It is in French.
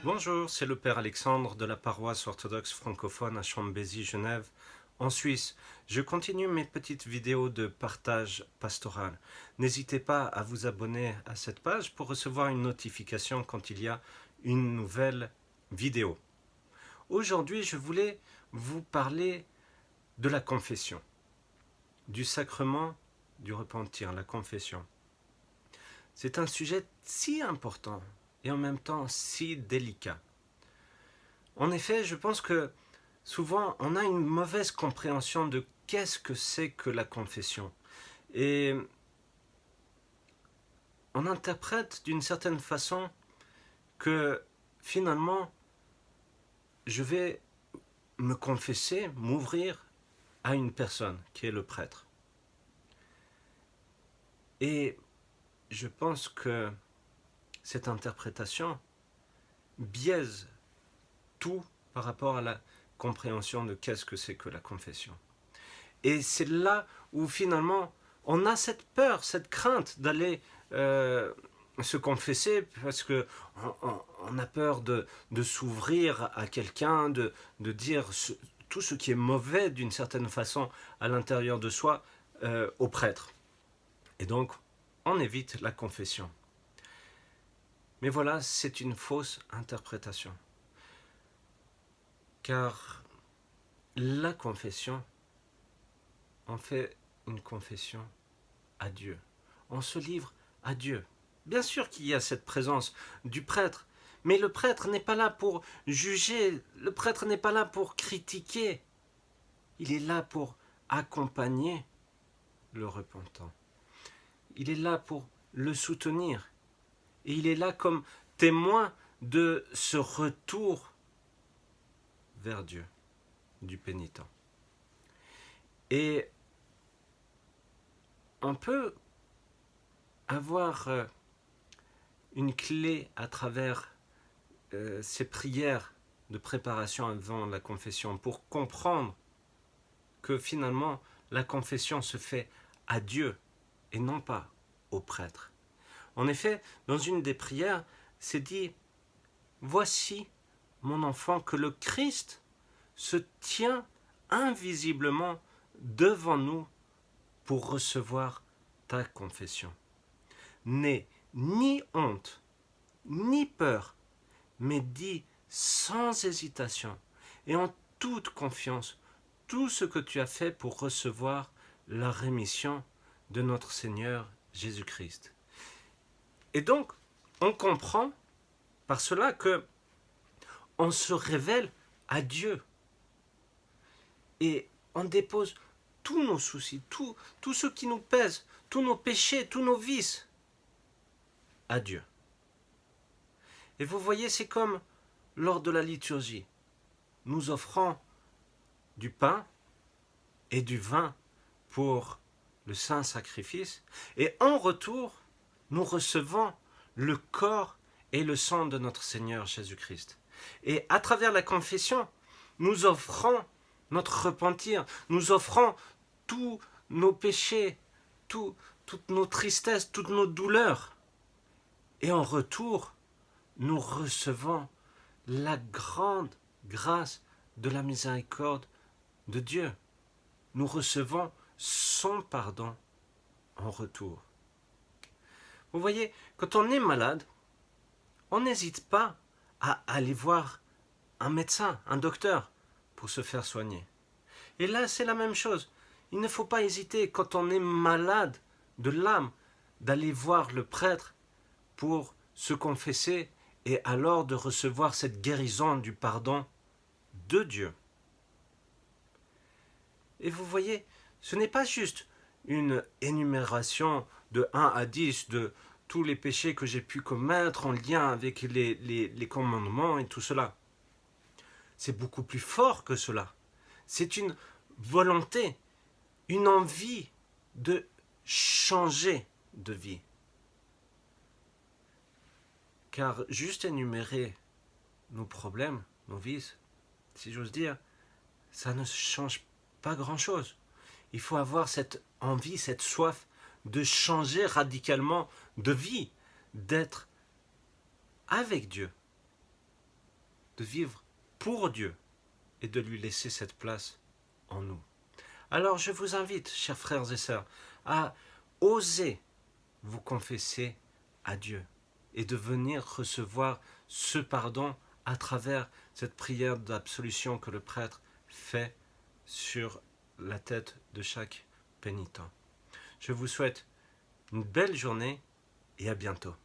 Bonjour, c'est le Père Alexandre de la paroisse orthodoxe francophone à Chambézy, Genève, en Suisse. Je continue mes petites vidéos de partage pastoral. N'hésitez pas à vous abonner à cette page pour recevoir une notification quand il y a une nouvelle vidéo. Aujourd'hui, je voulais vous parler de la confession, du sacrement du repentir, la confession. C'est un sujet si important et en même temps si délicat. En effet, je pense que souvent on a une mauvaise compréhension de qu'est-ce que c'est que la confession. Et on interprète d'une certaine façon que finalement je vais me confesser, m'ouvrir à une personne qui est le prêtre. Et je pense que cette interprétation biaise tout par rapport à la compréhension de qu'est-ce que c'est que la confession. Et c'est là où finalement on a cette peur, cette crainte d'aller se confesser parce que on a peur de s'ouvrir à quelqu'un, de dire tout ce qui est mauvais d'une certaine façon à l'intérieur de soi au prêtre. Et donc on évite la confession. Mais voilà, c'est une fausse interprétation. Car la confession, on fait une confession à Dieu. On se livre à Dieu. Bien sûr qu'il y a cette présence du prêtre, mais le prêtre n'est pas là pour juger, le prêtre n'est pas là pour critiquer. Il est là pour accompagner le repentant. Il est là pour le soutenir. Et il est là comme témoin de ce retour vers Dieu, du pénitent. Et on peut avoir une clé à travers ces prières de préparation avant la confession pour comprendre que finalement la confession se fait à Dieu et non pas au prêtre. En effet, dans une des prières, c'est dit « Voici mon enfant que le Christ se tient invisiblement devant nous pour recevoir ta confession. N'aie ni honte, ni peur, mais dis sans hésitation et en toute confiance tout ce que tu as fait pour recevoir la rémission de notre Seigneur Jésus-Christ. » Et donc, on comprend par cela que on se révèle à Dieu et on dépose tous nos soucis, tout ce qui nous pèse, tous nos péchés, tous nos vices à Dieu. Et vous voyez, c'est comme lors de la liturgie. Nous offrons du pain et du vin pour le saint sacrifice, et en retour, nous recevons le corps et le sang de notre Seigneur Jésus-Christ. Et à travers la confession, nous offrons notre repentir, nous offrons tous nos péchés, toutes nos tristesses, toutes nos douleurs. Et en retour, nous recevons la grande grâce de la miséricorde de Dieu. Nous recevons son pardon en retour. Vous voyez, quand on est malade, on n'hésite pas à aller voir un médecin, un docteur, pour se faire soigner. Et là, c'est la même chose. Il ne faut pas hésiter, quand on est malade de l'âme, d'aller voir le prêtre pour se confesser et alors de recevoir cette guérison du pardon de Dieu. Et vous voyez, ce n'est pas juste une énumération de 1 à 10 de tous les péchés que j'ai pu commettre en lien avec les commandements et tout cela. C'est beaucoup plus fort que cela. C'est une volonté, une envie de changer de vie. Car juste énumérer nos problèmes, nos vices, si j'ose dire, ça ne change pas grand-chose. Il faut avoir cette envie, cette soif de changer radicalement de vie, d'être avec Dieu. de vivre pour Dieu et de lui laisser cette place en nous. Alors je vous invite, chers frères et sœurs, à oser vous confesser à Dieu et de venir recevoir ce pardon à travers cette prière d'absolution que le prêtre fait sur la tête de chaque pénitent. Je vous souhaite une belle journée et à bientôt.